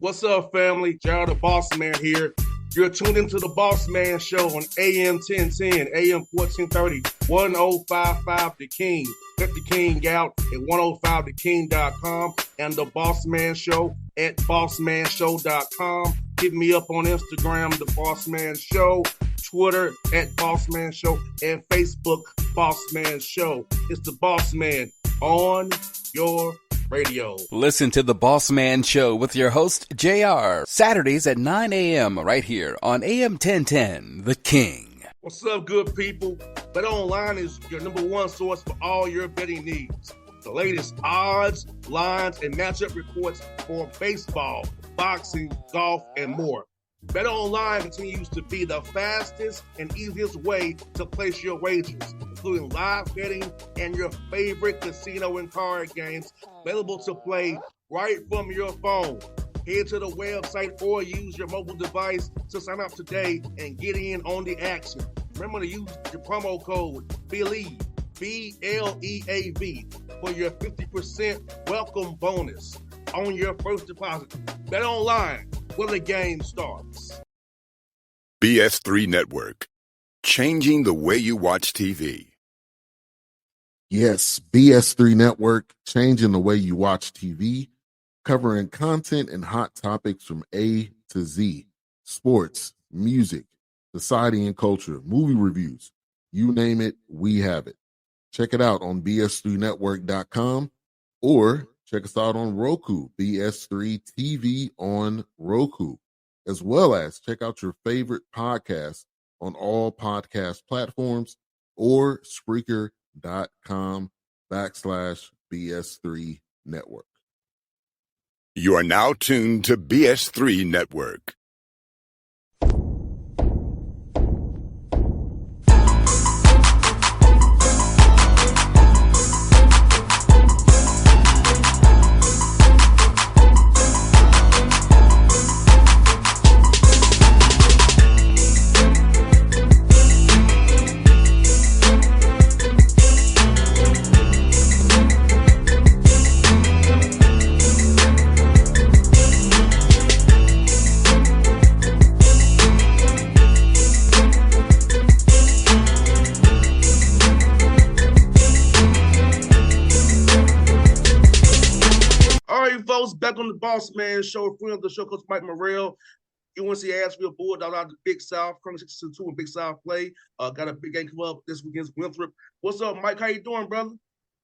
What's up, family? Gerald the Bossman here. You're tuned into the Bossman Show on AM 1010, AM 1430, 1055 The King. Let the King out at 105theking.com and the Bossman Show at bossmanshow.com. Hit me up on Instagram, the Bossman Show, Twitter at Bossman Show, and Facebook, Bossman Show. It's the Bossman on your radio. Listen to the Bossman Show with your host, JR, Saturdays at 9 a.m. right here on AM 1010, The King. What's up, good people? BetOnline is your number one source for all your betting needs. The latest odds, lines, and matchup reports for baseball, boxing, golf, and more. BetOnline continues to be the fastest and easiest way to place your wagers, including live betting and your favorite casino and card games available to play right from your phone. Head to the website or use your mobile device to sign up today and get in on the action. Remember to use your promo code BELIEVE, BLEAV, for your 50% welcome bonus on your first deposit. BetOnline, where the game starts. BS3 Network, changing the way you watch TV. Yes, BS3 Network, changing the way you watch TV, covering content and hot topics from A to Z, sports, music, society and culture, movie reviews, you name it, we have it. Check it out on bs3network.com or check us out on Roku, BS3 TV on Roku, as well as check out your favorite podcast on all podcast platforms or Spreaker.com/BS3 Network. You are now tuned to BS3 Network. Back on the Bossman Show, friend of the show, Coach Mike Morrell. UNC Asheville Bulldogs out of the Big South, currently 6-2 in Big South play. Got a big game come up this week against Winthrop. What's up, Mike? How you doing, brother?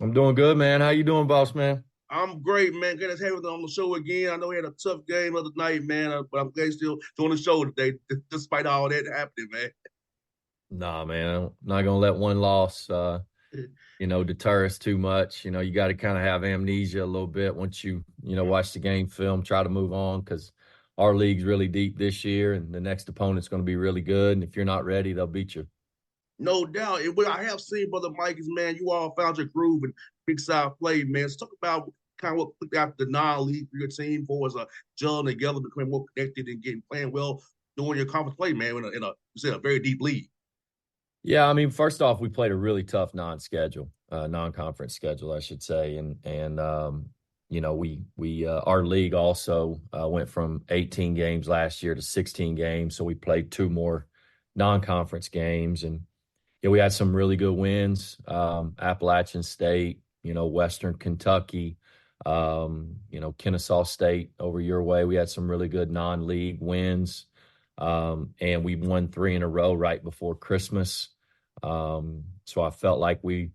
I'm doing good, man. How you doing, boss man? I'm great, man. Good to have you on the show again. I know we had a tough game the other night, man, but I'm glad you're still doing the show today, despite all that happening, man. Nah, man. I'm not going to let one loss deter us too much. You got to kind of have amnesia a little bit once you watch the game film, try to move on, because our league's really deep this year and the next opponent's going to be really good. And if you're not ready, they'll beat you. No doubt. And what I have seen, Brother Mike, is, man, you all found your groove in Big South play, man. Let's talk about kind of what put out the non-league for your team for as a gelling together, becoming more connected and playing well during your conference play, man, in a very deep league. Yeah, I mean, first off, we played a really tough non-conference schedule, I should say, and our league also went from 18 games last year to 16 games, so we played 2 more non-conference games, and we had some really good wins. Appalachian State, Western Kentucky, Kennesaw State over your way. We had some really good non-league wins, and we won 3 in a row right before Christmas. So I felt like we're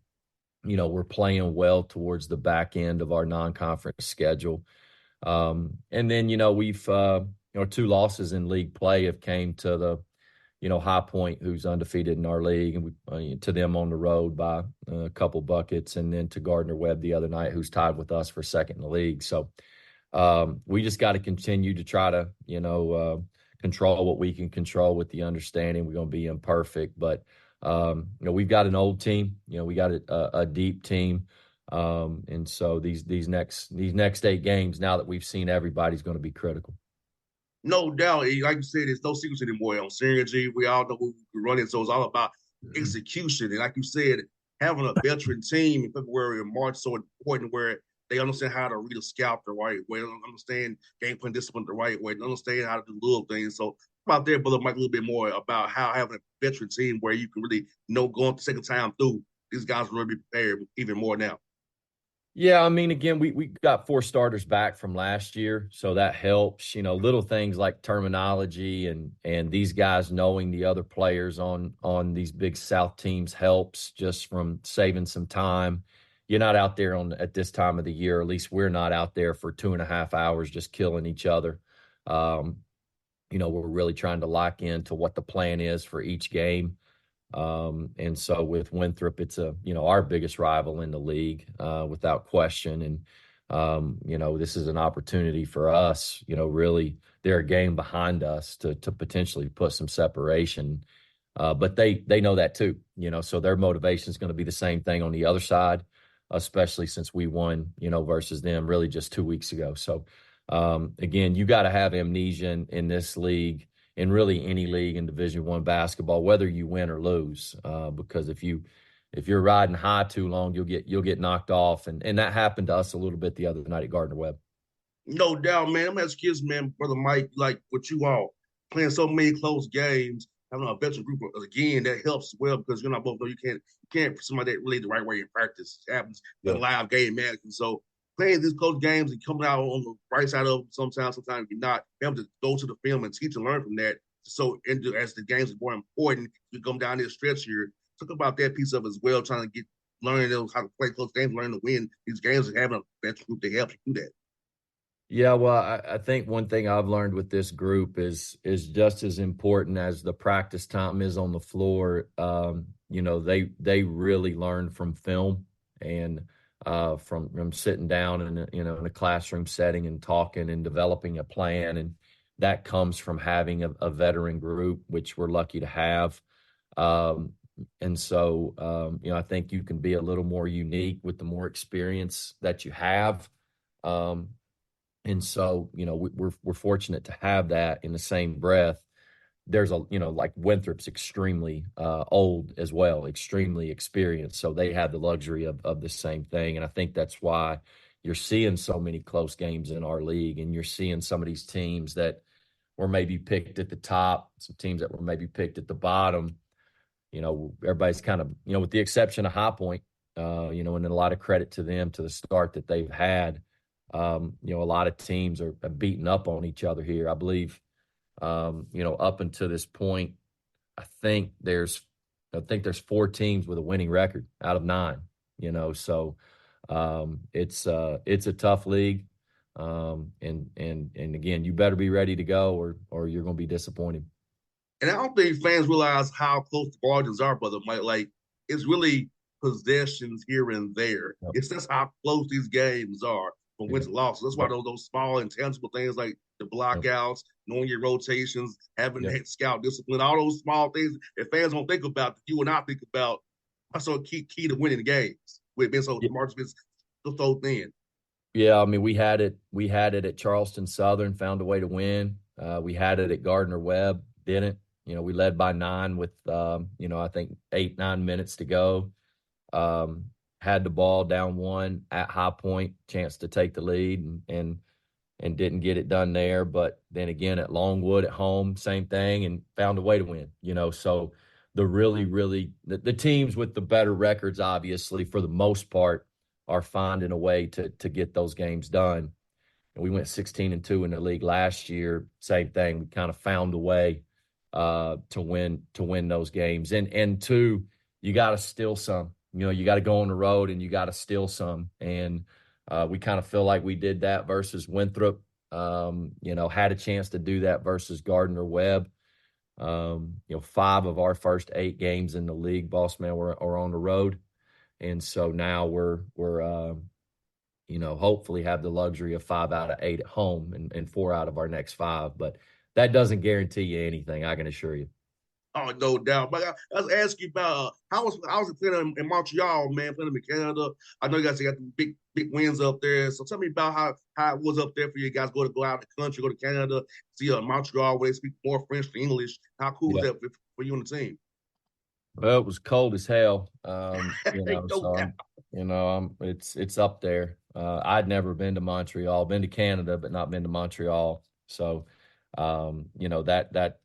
playing well towards the back end of our non-conference schedule. And then, we've, 2 losses in league play have came to the, High Point, who's undefeated in our league, and we to them on the road by a couple buckets, and then to Gardner-Webb the other night, who's tied with us for second in the league. So we just got to continue to try to, control what we can control, with the understanding we're going to be imperfect. But, we've got an old team, we got a deep team. And so these next 8 games, now that we've seen everybody's going to be critical. No doubt. Like you said, there's no secrets anymore on synergy. We all know who we're running, so it's all about execution. And like you said, having a veteran team in February and March is so important, where They understand how to read a scout the right way. They understand game plan discipline the right way. They understand how to do little things. So about there, brother Mike, a little bit more about how having a veteran team where you can really going the second time through. These guys will really be prepared even more now. Yeah, I mean, again, we got 4 starters back from last year, so that helps. Little things like terminology and these guys knowing the other players on these big South teams helps just from saving some time. You're not out there at this time of the year, at least we're not out there for 2.5 hours just killing each other. We're really trying to lock into what the plan is for each game. And so with Winthrop, it's our biggest rival in the league, without question. And, this is an opportunity for us, really they're a game behind us to potentially put some separation. But they know that too, so their motivation is going to be the same thing on the other side, especially since we won, versus them really just 2 weeks ago. So, again, you got to have amnesia in this league, in really any league in Division I basketball, whether you win or lose, because if you're riding high too long, you'll get knocked off, and that happened to us a little bit the other night at Gardner Webb. No doubt, man. I'm asking kids, man, brother Mike, like with you all playing so many close games, having a veteran group again that helps as well because you're not both know you can't for somebody that really the right way in practice. It happens in a live game, man. And so playing these close games and coming out on the right side of them sometimes you're not able to go to the film and teach and learn from that. So as the games are more important, you come down this stretch here. Talk about that piece of it as well, trying to learning how to play close games, learning to win these games, and having a veteran group to help you do that. Yeah, well, I think one thing I've learned with this group is just as important as the practice time is on the floor. They really learn from film and from sitting down in a classroom setting and talking and developing a plan, and that comes from having a veteran group, which we're lucky to have. And so, I think you can be a little more unique with the more experience that you have. And so, we're fortunate to have that. In the same breath, there's like Winthrop's extremely old as well, extremely experienced. So they have the luxury of the same thing. And I think that's why you're seeing so many close games in our league, and you're seeing some of these teams that were maybe picked at the top, some teams that were maybe picked at the bottom. Everybody's kind of, with the exception of High Point, and then a lot of credit to them to the start that they've had. A lot of teams are beating up on each other here. I believe, up until this point, I think there's 4 teams with a winning record out of 9. So it's a tough league, and again, you better be ready to go, or you're going to be disappointed. And I don't think fans realize how close the margins are, brother Mike. Like, it's really possessions here and there. Yep. It's just how close these games are from win to loss. So that's why those small, intangible things like the blockouts, knowing your rotations, having that scout discipline, all those small things that fans don't think about, that you and I think about, are so key to winning games. With being so margins so thin. Yeah, I mean, we had it at Charleston Southern, found a way to win. We had it at Gardner Webb, didn't. We led by 9 with, I think 8-9 minutes to go. Had the ball down 1 at High Point, chance to take the lead, and didn't get it done there. But then again, at Longwood at home, same thing, and found a way to win. So the teams with the better records, obviously, for the most part, are finding a way to get those games done. And we went 16-2 in the league last year. Same thing. We kind of found a way to win those games. And 2, you got to steal some. You got to go on the road and you got to steal some. And we kind of feel like we did that versus Winthrop. Had a chance to do that versus Gardner Webb. 5 of our first 8 games in the league, Bossman, are on the road. And so now we're hopefully have the luxury of 5 out of 8 at home and 4 out of our next 5. But that doesn't guarantee you anything, I can assure you. Oh, no doubt. But I was asking you about how was it playing in Montreal, man, playing in Canada. I know you guys got the big wins up there. So tell me about how it was up there for you guys go out of the country, go to Canada, see Montreal where they speak more French than English. How cool was that for you and the team? Well, it was cold as hell. It's up there. I'd never been to Montreal, been to Canada, but not been to Montreal. So, that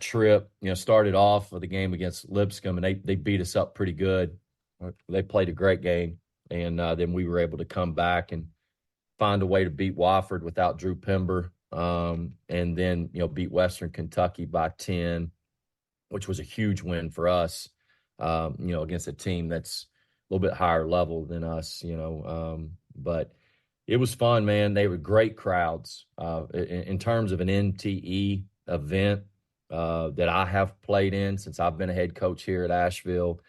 trip, started off with a game against Lipscomb, and they beat us up pretty good. They played a great game, and then we were able to come back and find a way to beat Wofford without Drew Pember, and then beat Western Kentucky by 10, which was a huge win for us. Against a team that's a little bit higher level than us. But it was fun, man. They were great crowds. In terms of an NTE event that I have played in since I've been a head coach here at Asheville,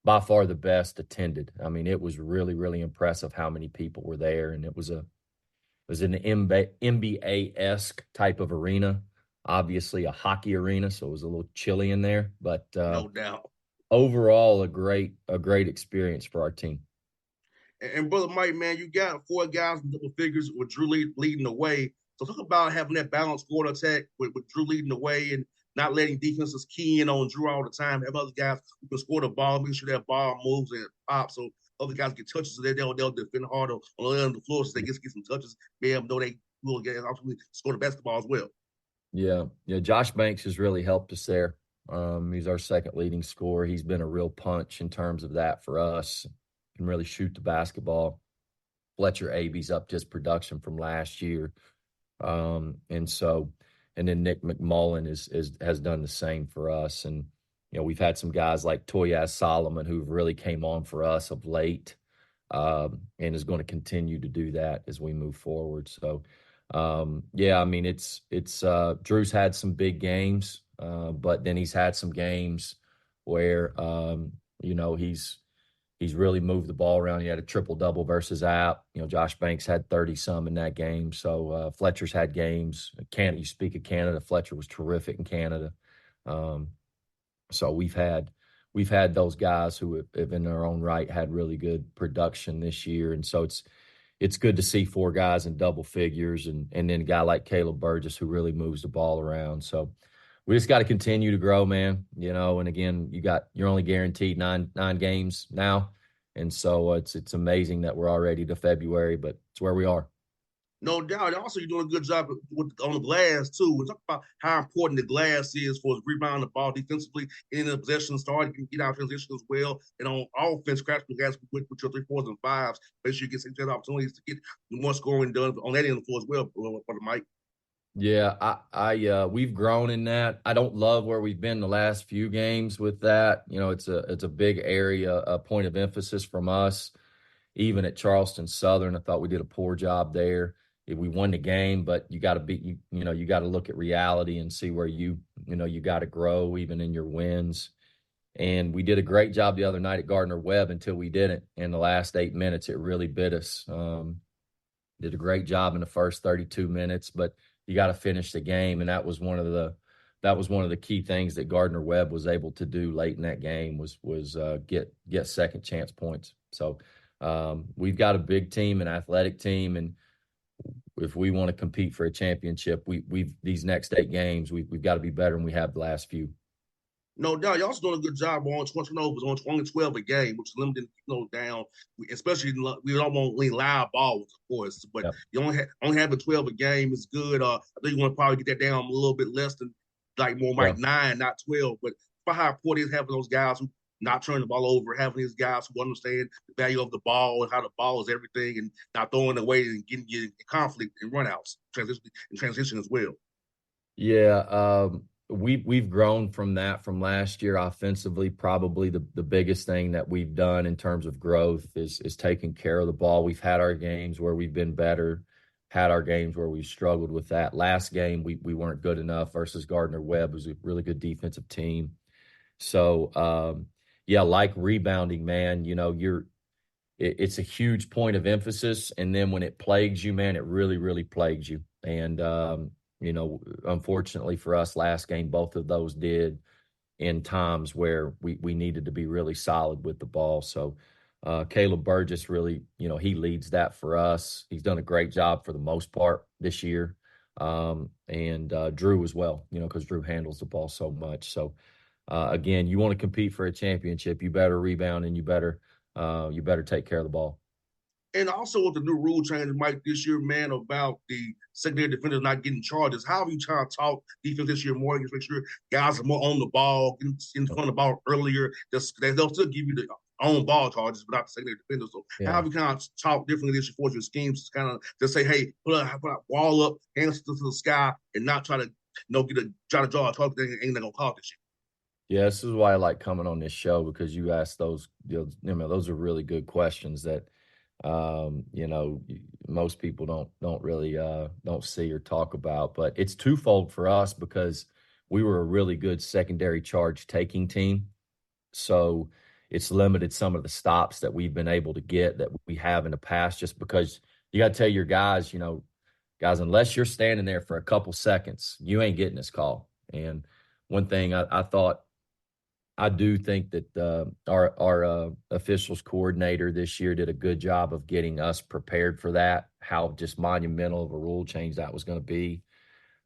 by far the best attended. I mean, it was really, really impressive how many people were there, and it was an NBA-esque type of arena, obviously a hockey arena, so it was a little chilly in there, but no doubt. Overall, a great experience for our team. And Brother Mike, man, you got 4 guys in double figures with Drew leading the way. So talk about having that balanced quarter attack with Drew leading the way and not letting defenses key in on Drew all the time. Have other guys who can score the ball, make sure that ball moves and pops, so other guys get touches, so they'll defend hard on the other end of the floor, so they get some touches. Be able to know they will get opportunity to score the basketball as well. Yeah. Josh Banks has really helped us there. He's our second leading scorer. He's been a real punch in terms of that for us. Can really shoot the basketball. Fletcher Aby's upped his production from last year. And then Nick McMullen has done the same for us. And, we've had some guys like Toyaz Solomon who've really came on for us of late, and is going to continue to do that as we move forward. So, it's Drew's had some big games, but then he's had some games where, he's really moved the ball around. He had a triple-double versus App. Josh Banks had 30-some in that game. So Fletcher's had games. You speak of Canada, Fletcher was terrific in Canada. So we've had those guys who have in their own right had really good production this year. And so it's good to see 4 guys in double figures and then a guy like Caleb Burgess who really moves the ball around. So we just got to continue to grow, man. And again, you're only guaranteed nine games now. And so it's amazing that we're already to February, but it's where we are. No doubt. Also, you're doing a good job on the glass, too. We talk about how important the glass is for rebounding the ball defensively, in the possession, starting to get out of transition as well. And on offense, crash the glass with your 3, 4s, and 5s. Make sure you get some opportunities to get more scoring done on that end of the floor as well, for the Mike. Yeah, we've grown in that. I don't love where we've been the last few games with that. It's a big area, a point of emphasis from us. Even at Charleston Southern, I thought we did a poor job there. We won the game, but you got to look at reality and see where you got to grow even in your wins. And we did a great job the other night at Gardner Webb until we didn't. In the last 8 minutes, it really bit us. Did a great job in the first 32 minutes, but you got to finish the game, and that was one of the key things that Gardner Webb was able to do late in that game was get second chance points. So we've got a big team, an athletic team, and if we want to compete for a championship, we've these next 8 games we've got to be better than we have the last few. No doubt. You're also doing a good job on 20 turnovers, on 20-12 a game, which is limited down. Especially, we don't want to live balls, of course, but yep. You only having 12 a game is good. I think you want to probably get that down a little bit less than like 9, not 12. But for how important it is having those guys who not turning the ball over, having these guys who understand the value of the ball and how the ball is everything, and not throwing it away and getting you in conflict and runouts, transition as well. Yeah. We've grown from that from last year offensively. Probably the biggest thing that we've done in terms of growth is taking care of the ball. We've had our games where we've been better, had our games where we've struggled with that. Last game, we weren't good enough versus Gardner Webb, who's a really good defensive team. So, like rebounding, man, it's a huge point of emphasis. And then when it plagues you, man, it really, really plagues you. And, unfortunately for us, last game, both of those did in times where we needed to be really solid with the ball. So Caleb Burgess really, he leads that for us. He's done a great job for the most part this year. And Drew as well, because Drew handles the ball so much. So again, you want to compete for a championship, you better rebound and you better take care of the ball. And also with the new rule change, Mike, this year, man, about the secondary defenders not getting charges. How have you trying to talk defense this year more? Just make sure guys are more on the ball, getting in front of the ball earlier. They'll still give you the own ball charges, but not the secondary defenders. So how have you kind of talk differently this year for your schemes to kind of just say, hey, put a wall up, hands to the sky, and not try to try to draw a target that ain't gonna call this year. Yeah, this is why I like coming on this show, because you ask those, those are really good questions that, most people don't really don't see or talk about. But it's twofold for us because we were a really good secondary charge taking team. So it's limited some of the stops that we've been able to get that we have in the past, just because you got to tell your guys, guys, unless you're standing there for a couple seconds, you ain't getting this call. And one thing I do think that our officials coordinator this year did a good job of getting us prepared for that, how just monumental of a rule change that was going to be.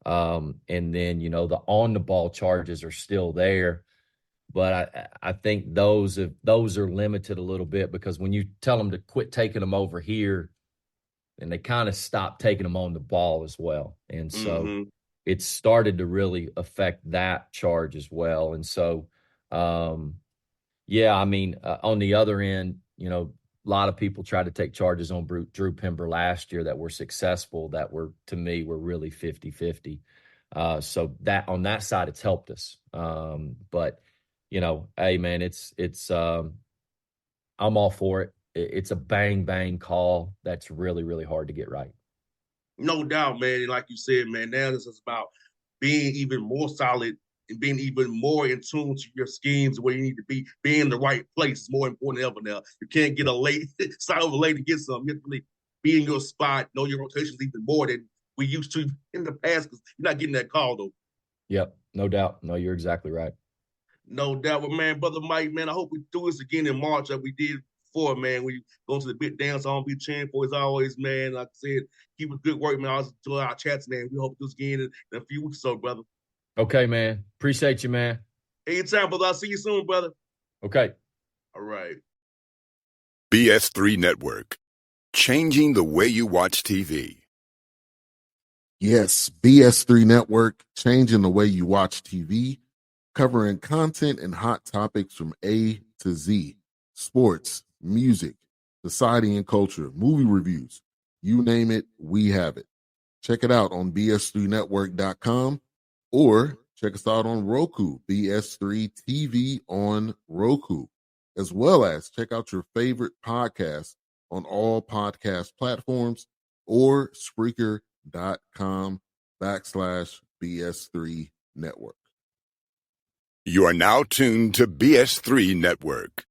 And then, the on-the-ball charges are still there. But I think those are limited a little bit, because when you tell them to quit taking them over here, and they kind of stop taking them on the ball as well. And so it started to really affect that charge as well. And so, on the other end, a lot of people tried to take charges on Drew Pember last year that were successful, that were really 50-50. So that on that side, it's helped us. But hey man, it's I'm all for it. It's a bang, bang call that's really, really hard to get right. No doubt, man. And like you said, man, now this is about being even more solid and being even more in tune to your schemes where you need to be in the right place is more important than ever now. You can't get start over late to get something. You have to be in your spot, know your rotations even more than we used to in the past, because you're not getting that call, though. Yep, no doubt. No, you're exactly right. No doubt. But, man, Brother Mike, man, I hope we do this again in March like we did before, man. We go to the big dance, I'll be cheering for as always, man. Like I said, keep up good work, man. I always enjoy our chats, man. We hope to do this again in a few weeks or so, brother. Okay, man. Appreciate you, man. Anytime, brother. I'll see you soon, brother. Okay. All right. BS3 Network, changing the way you watch TV. Yes, BS3 Network, changing the way you watch TV, covering content and hot topics from A to Z, sports, music, society and culture, movie reviews, you name it, we have it. Check it out on bs3network.com or check us out on Roku, BS3 TV on Roku, as well as check out your favorite podcast on all podcast platforms or Spreaker.com/BS3 Network. You are now tuned to BS3 Network.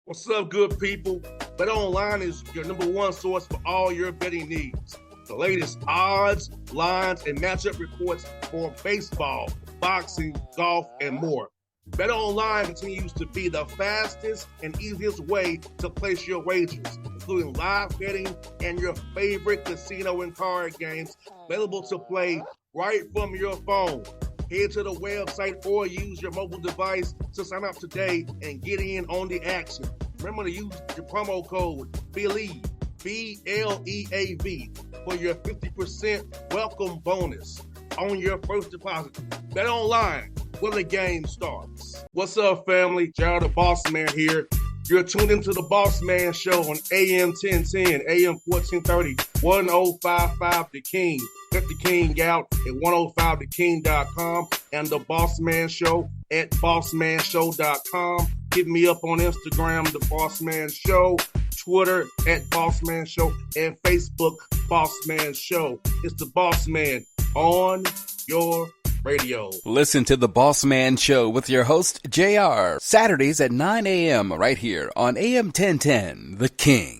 What's up, good people? Bet Online is your number one source for all your betting needs. The latest odds, lines, and matchup reports for baseball, boxing, golf, and more. Bet Online continues to be the fastest and easiest way to place your wagers, including live betting and your favorite casino and card games available to play right from your phone. Head to the website or use your mobile device to sign up today and get in on the action. Remember to use your promo code BELIEVE, BLEAV, for your 50% welcome bonus on your first deposit. Bet Online, where the game starts. What's up, family? Jared the Bossman here. You're tuned into the Bossman Show on AM 1010, AM 1430, 1055 The King. Check The King out at 105theking.com and the Bossman Show at bossmanshow.com. Hit me up on Instagram, The Bossman Show, Twitter at Bossman Show, and Facebook, Bossman Show. It's the Bossman on your radio. Listen to the Bossman Show with your host, JR, Saturdays at 9 a.m. right here on AM 1010, The King.